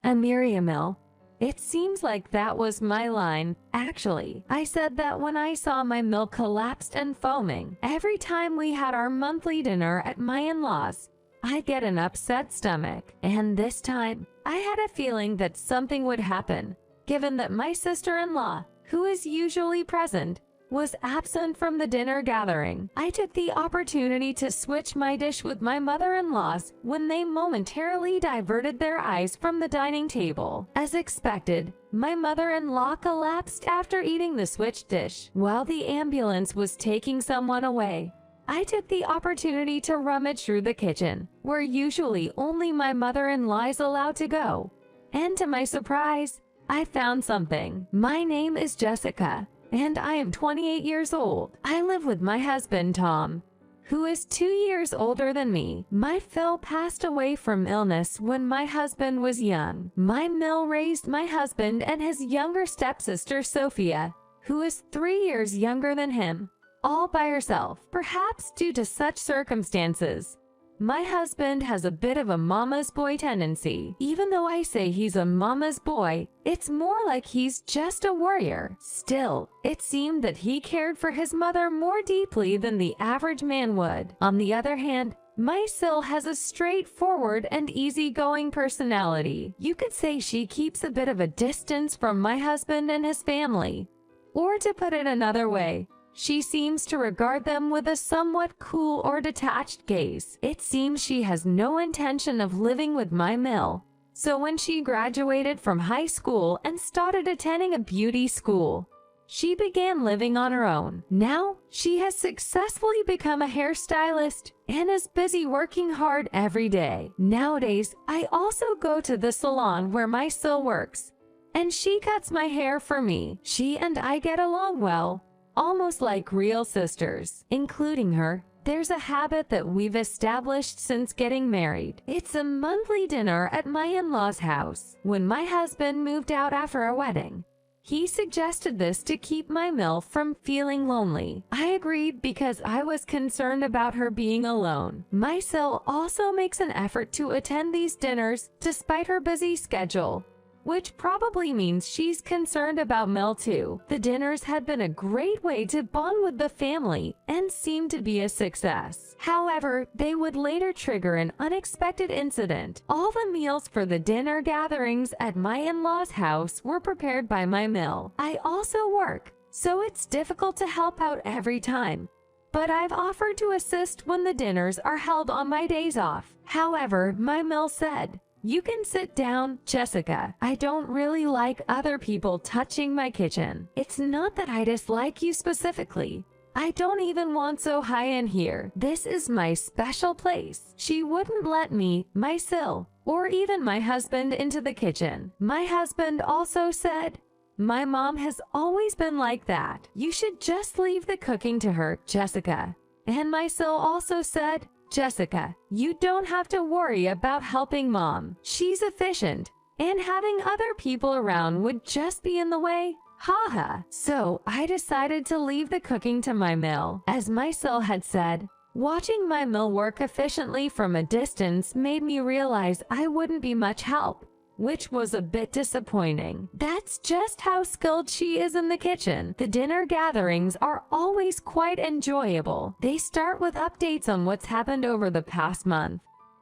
Amelia Mill. It seems like that was my line. Actually, I said that when I saw my milk collapsed and foaming. Every time we had our monthly dinner at my in-laws, I get an upset stomach. And this time, I had a feeling that something would happen, given that my sister-in-law, who is usually present, was absent from the dinner gathering. I took the opportunity to switch my dish with my mother-in-law's when they momentarily diverted their eyes from the dining table. As expected, my mother-in-law collapsed after eating the switched dish. While the ambulance was taking someone away, I took the opportunity to rummage through the kitchen, where usually only my mother-in-law is allowed to go. And to my surprise, I found something. My name is Jessica, and I am 28 years old. I live with my husband, Tom, who is 2 years older than me. My Phil passed away from illness when my husband was young. My Mill raised my husband and his younger stepsister, Sophia, who is 3 years younger than him, all by herself. Perhaps due to such circumstances, my husband has a bit of a mama's boy tendency. Even though I say he's a mama's boy, it's more like he's just a warrior. Still, it seemed that he cared for his mother more deeply than the average man would. On the other hand, my Sil has a straightforward and easygoing personality. You could say she keeps a bit of a distance from my husband and his family. Or to put it another way, she seems to regard them with a somewhat cool or detached gaze. It seems she has no intention of living with my Mill. So when she graduated from high school and started attending a beauty school, she began living on her own. Now, she has successfully become a hairstylist and is busy working hard every day. Nowadays, I also go to the salon where my Sil works, and she cuts my hair for me. She and I get along well, almost like real sisters. Including her, there's a habit that we've established since getting married. It's a monthly dinner at my in-laws' house. When my husband moved out after our wedding, he suggested this to keep my Mill from feeling lonely. I agreed because I was concerned about her being alone. My Sil also makes an effort to attend these dinners despite her busy schedule, which probably means she's concerned about Mel too. The dinners had been a great way to bond with the family and seemed to be a success. However, they would later trigger an unexpected incident. All the meals for the dinner gatherings at my in-laws' house were prepared by my Mill. I also work, so it's difficult to help out every time, but I've offered to assist when the dinners are held on my days off. However, my Mill said, "You can sit down, Jessica. I don't really like other people touching my kitchen. It's not that I dislike you specifically. I don't even want so high in here. This is my special place." She wouldn't let me, my Sil, or even my husband into the kitchen. My husband also said, "My mom has always been like that. You should just leave the cooking to her, Jessica." And my Sil also said, "Jessica, you don't have to worry about helping mom. She's efficient, and having other people around would just be in the way." Haha. So I decided to leave the cooking to my Mill. As my Sil had said, watching my Mill work efficiently from a distance made me realize I wouldn't be much help, which was a bit disappointing. That's just how skilled she is in the kitchen. The dinner gatherings are always quite enjoyable. They start with updates on what's happened over the past month,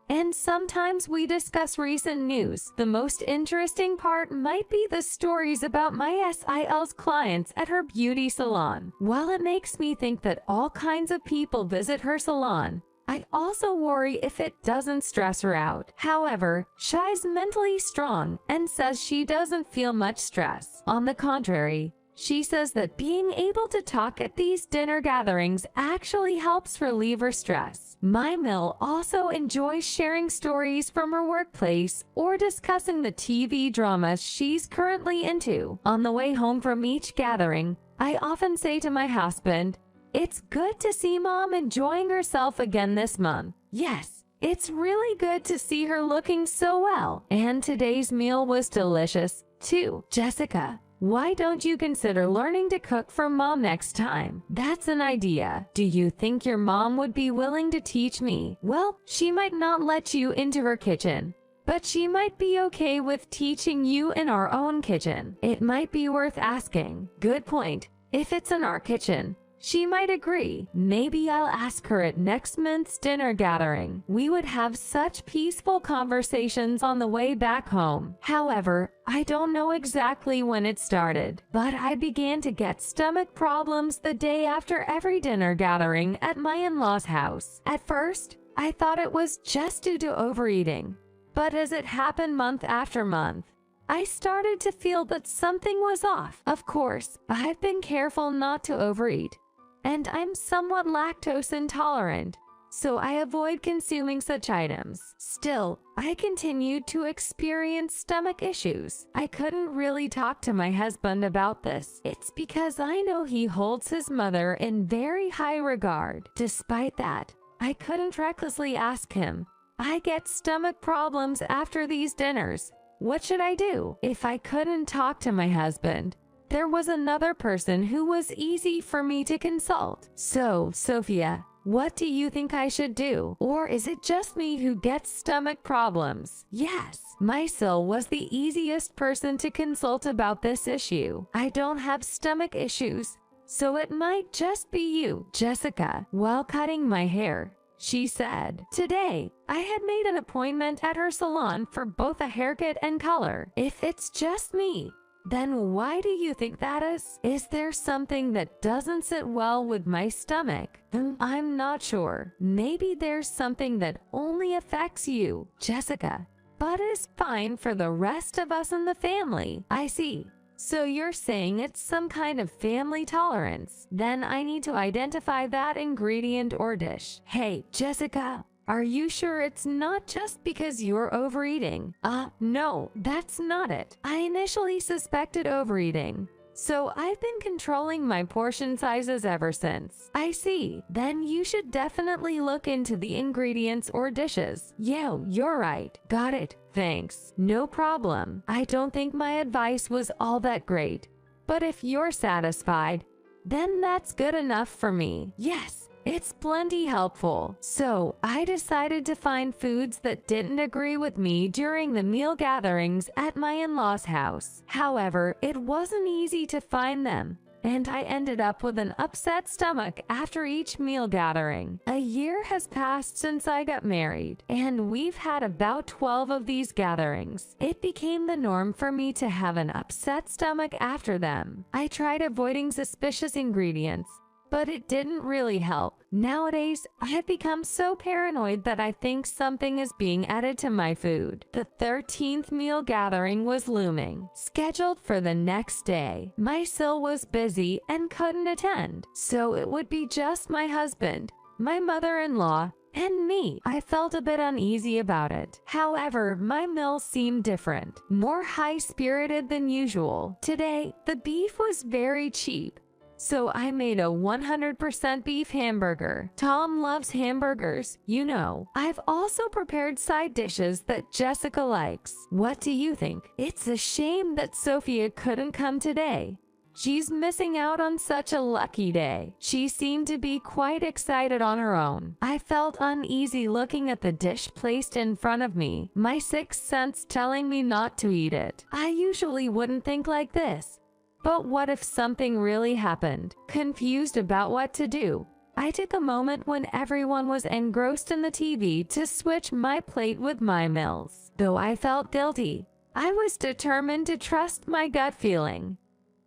and sometimes we discuss recent news. The most interesting part might be the stories about my SIL's clients at her beauty salon. While it makes me think that all kinds of people visit her salon, I also worry if it doesn't stress her out. However, Shai's mentally strong and says she doesn't feel much stress. On the contrary, she says that being able to talk at these dinner gatherings actually helps relieve her stress. My Mill also enjoys sharing stories from her workplace or discussing the TV dramas she's currently into. On the way home from each gathering, I often say to my husband, "It's good to see mom enjoying herself again this month." Yes, it's really good to see her looking so well. And today's meal was delicious, too. Jessica, why don't you consider learning to cook for mom next time? That's an idea. Do you think your mom would be willing to teach me? Well, she might not let you into her kitchen, but she might be okay with teaching you in our own kitchen. It might be worth asking. Good point. If it's in our kitchen, she might agree. Maybe I'll ask her at next month's dinner gathering. We would have such peaceful conversations on the way back home. However, I don't know exactly when it started, but I began to get stomach problems the day after every dinner gathering at my in-laws' house. At first, I thought it was just due to overeating, but as it happened month after month, I started to feel that something was off. Of course, I've been careful not to overeat, and I'm somewhat lactose intolerant, so I avoid consuming such items. Still, I continued to experience stomach issues. I couldn't really talk to my husband about this. It's because I know he holds his mother in very high regard. Despite that, I couldn't recklessly ask him, I get stomach problems after these dinners. What should I do? If I couldn't talk to my husband, there was another person who was easy for me to consult. So, Sophia, what do you think I should do? Or is it just me who gets stomach problems? Yes, Mysil was the easiest person to consult about this issue. I don't have stomach issues, so it might just be you. Jessica, while cutting my hair, she said, today, I had made an appointment at her salon for both a haircut and color. If it's just me, then why do you think that is? Is there something that doesn't sit well with my stomach? I'm not sure. Maybe there's something that only affects you, Jessica, but is fine for the rest of us in the family. I see. So you're saying it's some kind of family tolerance. Then I need to identify that ingredient or dish. Hey, Jessica, are you sure it's not just because you're overeating? No, that's not it. I initially suspected overeating, so I've been controlling my portion sizes ever since. I see. Then you should definitely look into the ingredients or dishes. Yeah, you're right. Got it. Thanks. No problem. I don't think my advice was all that great, but if you're satisfied, then that's good enough for me. Yes. It's plenty helpful. So, I decided to find foods that didn't agree with me during the meal gatherings at my in-laws' house. However, it wasn't easy to find them, and I ended up with an upset stomach after each meal gathering. A year has passed since I got married, and we've had about 12 of these gatherings. It became the norm for me to have an upset stomach after them. I tried avoiding suspicious ingredients, but it didn't really help. Nowadays, I have become so paranoid that I think something is being added to my food. The 13th meal gathering was looming, scheduled for the next day. Mysil was busy and couldn't attend, so it would be just my husband, my mother-in-law, and me. I felt a bit uneasy about it. However, my meal seemed different, more high-spirited than usual. Today, the beef was very cheap, so I made a 100% beef hamburger. Tom loves hamburgers, you know. I've also prepared side dishes that Jessica likes. What do you think? It's a shame that Sophia couldn't come today. She's missing out on such a lucky day. She seemed to be quite excited on her own. I felt uneasy looking at the dish placed in front of me, my sixth sense telling me not to eat it. I usually wouldn't think like this. But what if something really happened? Confused about what to do, I took a moment when everyone was engrossed in the TV to switch my plate with my meals. Though I felt guilty, I was determined to trust my gut feeling.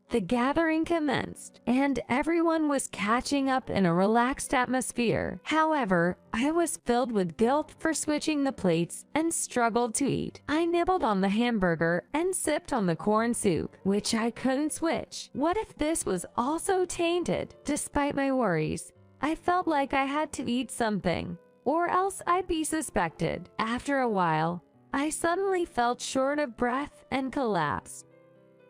The gathering commenced, and everyone was catching up in a relaxed atmosphere. However, I was filled with guilt for switching the plates and struggled to eat. I nibbled on the hamburger and sipped on the corn soup, which I couldn't switch. What if this was also tainted? Despite my worries, I felt like I had to eat something, or else I'd be suspected. After a while, I suddenly felt short of breath and collapsed.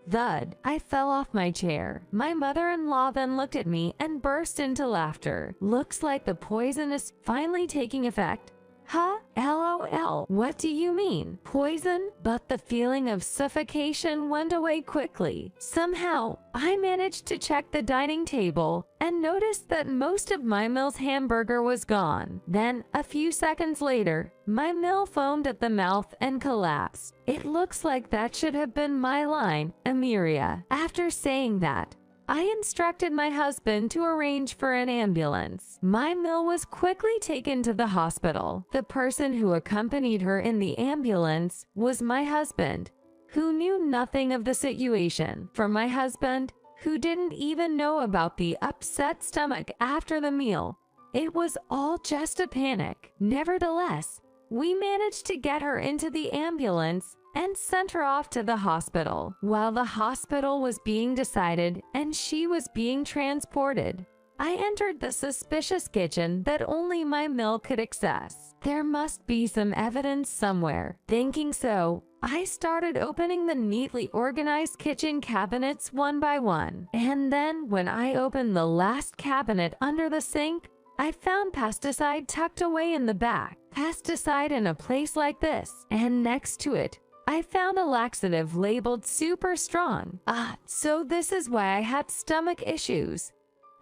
Thud, I fell off my chair. My mother-in-law then looked at me and burst into laughter. Looks like the poison is finally taking effect. Huh? LOL. What do you mean? Poison? But the feeling of suffocation went away quickly. Somehow, I managed to check the dining table and noticed that most of my meal's hamburger was gone. Then, a few seconds later, my meal foamed at the mouth and collapsed. It looks like that should have been my line, Amiria. After saying that, I instructed my husband to arrange for an ambulance. My meal was quickly taken to the hospital. The person who accompanied her in the ambulance was my husband, who knew nothing of the situation. For my husband, who didn't even know about the upset stomach after the meal, it was all just a panic. Nevertheless, we managed to get her into the ambulance and sent her off to the hospital. While the hospital was being decided and she was being transported, I entered the suspicious kitchen that only my meal could access. There must be some evidence somewhere. Thinking so, I started opening the neatly organized kitchen cabinets one by one. And then when I opened the last cabinet under the sink, I found pesticide tucked away in the back. Pesticide in a place like this, and next to it, I found a laxative labeled super strong. So this is why I had stomach issues.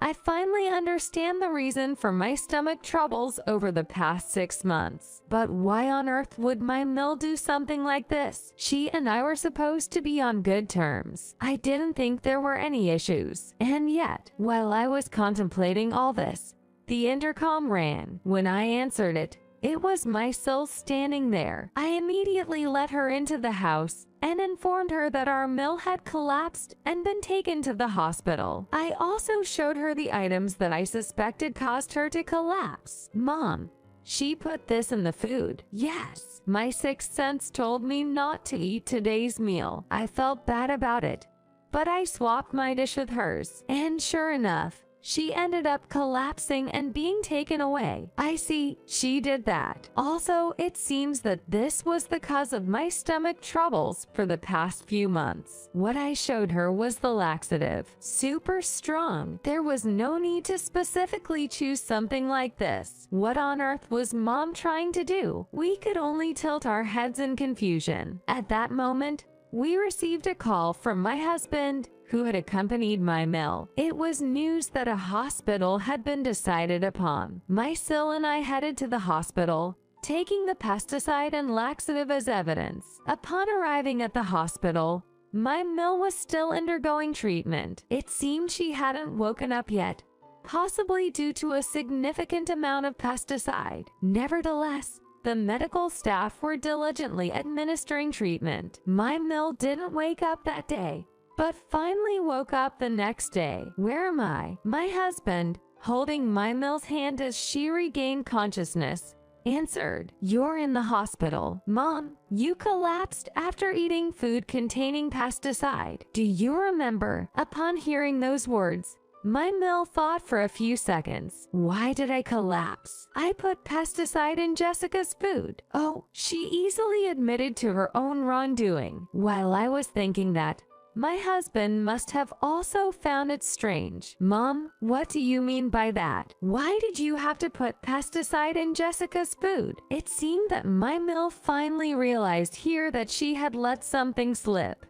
I finally understand the reason for my stomach troubles over the past 6 months. But why on earth would my mill do something like this? She and I were supposed to be on good terms. I didn't think there were any issues. And yet, while I was contemplating all this, the intercom rang. When I answered it, it was my Sil standing there. I immediately let her into the house and informed her that our mill had collapsed and been taken to the hospital. I also showed her the items that I suspected caused her to collapse. Mom, she put this in the food. Yes, my sixth sense told me not to eat today's meal. I felt bad about it, but I swapped my dish with hers. And sure enough, she ended up collapsing and being taken away. I see, she did that. Also, it seems that this was the cause of my stomach troubles for the past few months. What I showed her was the laxative. Super strong. There was no need to specifically choose something like this. What on earth was Mom trying to do? We could only tilt our heads in confusion. At that moment, we received a call from my husband, who had accompanied my mill. It was news that a hospital had been decided upon. My Sil and I headed to the hospital, taking the pesticide and laxative as evidence. Upon arriving at the hospital, my mill was still undergoing treatment. It seemed she hadn't woken up yet, possibly due to a significant amount of pesticide. Nevertheless, the medical staff were diligently administering treatment. My mill didn't wake up that day, but finally woke up the next day. Where am I? My husband, holding my mill's hand as she regained consciousness, answered, "You're in the hospital. Mom, you collapsed after eating food containing pesticide. Do you remember?" Upon hearing those words, my mill thought for a few seconds. Why did I collapse? I put pesticide in Jessica's food. Oh, she easily admitted to her own wrongdoing. While I was thinking that, my husband must have also found it strange. Mom, what do you mean by that? Why did you have to put pesticide in Jessica's food? It seemed that my mill finally realized here that she had let something slip.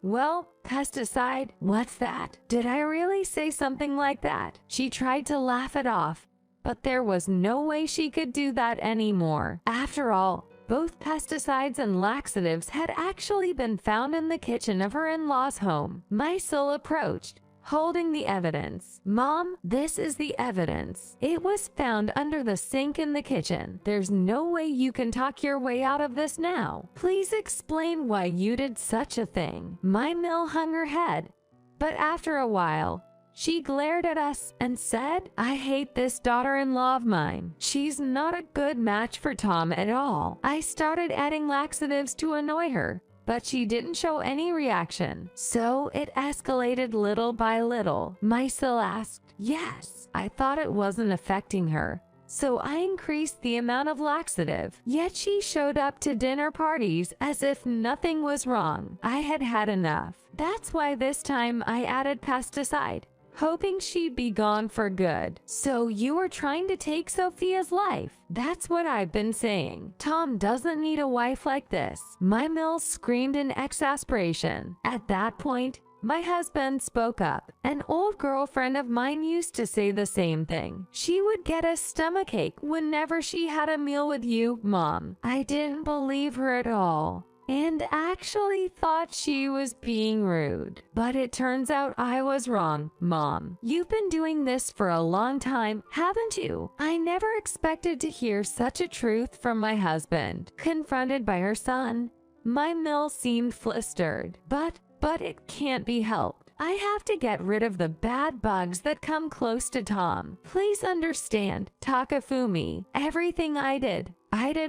Well, pesticide, what's that? Did I really say something like that? She tried to laugh it off, but there was no way she could do that anymore. After all, both pesticides and laxatives had actually been found in the kitchen of her in-laws' home. My Sil approached, holding the evidence. Mom, this is the evidence. It was found under the sink in the kitchen. There's no way you can talk your way out of this now. Please explain why you did such a thing. My mill hung her head, but after a while, she glared at us and said, "I hate this daughter-in-law of mine. She's not a good match for Tom at all." I started adding laxatives to annoy her, but she didn't show any reaction. So it escalated little by little. My Sil asked, "Yes, I thought it wasn't affecting her, so I increased the amount of laxative. Yet she showed up to dinner parties as if nothing was wrong. I had had enough. That's why this time I added pesticide. hoping she'd be gone for good. So you were trying to take Sophia's life? That's what I've been saying. Tom doesn't need a wife like this. My Mill screamed in exasperation. At that point, my husband spoke up. An old girlfriend of mine used to say the same thing. She would get a stomachache whenever she had a meal with you, Mom. I didn't believe her at all, and actually thought she was being rude. But it turns out I was wrong, Mom. You've been doing this for a long time, haven't you? I never expected to hear such a truth from my husband. Confronted by her son, my Mill seemed flustered. But it can't be helped. I have to get rid of the bad bugs that come close to Tom. Please understand, Takafumi, everything I did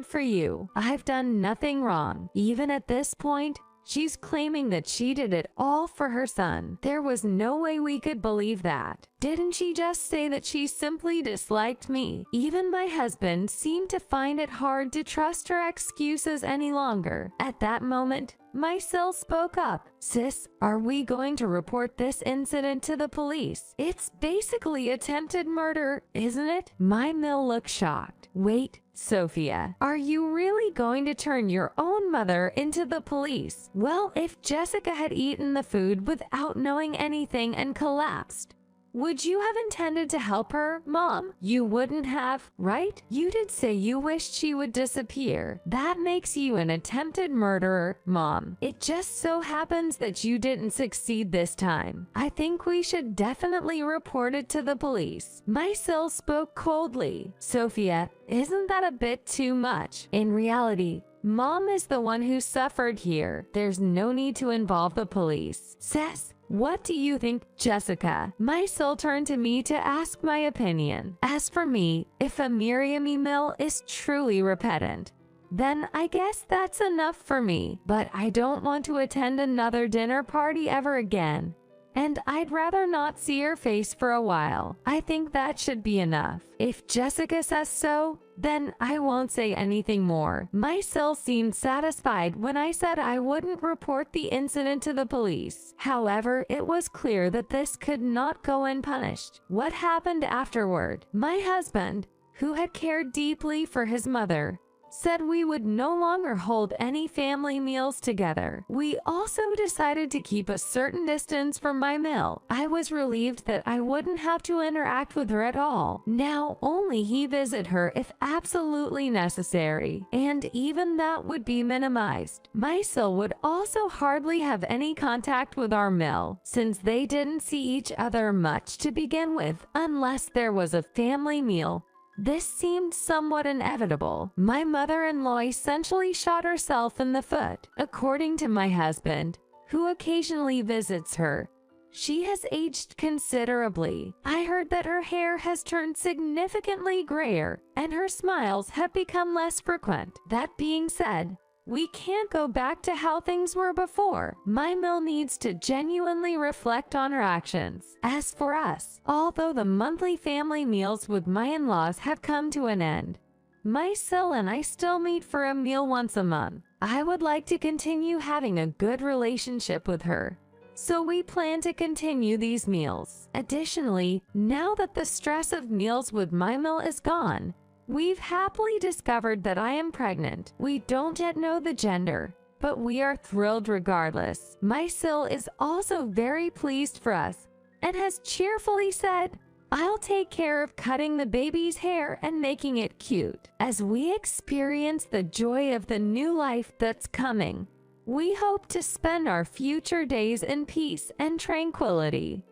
for you. I've done nothing wrong. Even at this point, she's claiming that she did it all for her son. There was no way we could believe that. Didn't she just say that she simply disliked me? Even my husband seemed to find it hard to trust her excuses any longer. At that moment, my Sil spoke up. Sis, are we going to report this incident to the police? It's basically attempted murder, isn't it? My Mill looked shocked. Wait, Sophia, are you really going to turn your own mother into the police? Well, if Jessica had eaten the food without knowing anything and collapsed, would you have intended to help her, Mom? You wouldn't have, right? You did say you wished she would disappear. That makes you an attempted murderer, Mom. It just so happens that you didn't succeed this time. I think we should definitely report it to the police. My Sil spoke coldly. Sophia, isn't that a bit too much? In reality, Mom is the one who suffered here. There's no need to involve the police. Sess, what do you think, Jessica? My Sil turned to me to ask my opinion. As for me, if a Miriam Mill is truly repentant, then I guess that's enough for me. But I don't want to attend another dinner party ever again, and I'd rather not see her face for a while. I think that should be enough. If Jessica says so, then I won't say anything more. My Sil seemed satisfied when I said I wouldn't report the incident to the police. However, it was clear that this could not go unpunished. What happened afterward? My husband, who had cared deeply for his mother, said we would no longer hold any family meals together. We also decided to keep a certain distance from my Mill. I was relieved that I wouldn't have to interact with her at all. Now only he visit her if absolutely necessary, and even that would be minimized. My Sil would also hardly have any contact with our Mill, since they didn't see each other much to begin with, unless there was a family meal. This seemed somewhat inevitable. My mother-in-law essentially shot herself in the foot. According to my husband, who occasionally visits her, she has aged considerably. I heard that her hair has turned significantly grayer, and her smiles have become less frequent. That being said, we can't go back to how things were before. My Mill needs to genuinely reflect on her actions. As for us, although the monthly family meals with my in-laws have come to an end, my Sil and I still meet for a meal once a month. I would like to continue having a good relationship with her, so we plan to continue these meals. Additionally, now that the stress of meals with my Mill is gone, we've happily discovered that I am pregnant. We don't yet know the gender, but we are thrilled regardless. My Sil is also very pleased for us and has cheerfully said, I'll take care of cutting the baby's hair and making it cute. As we experience the joy of the new life that's coming, we hope to spend our future days in peace and tranquility.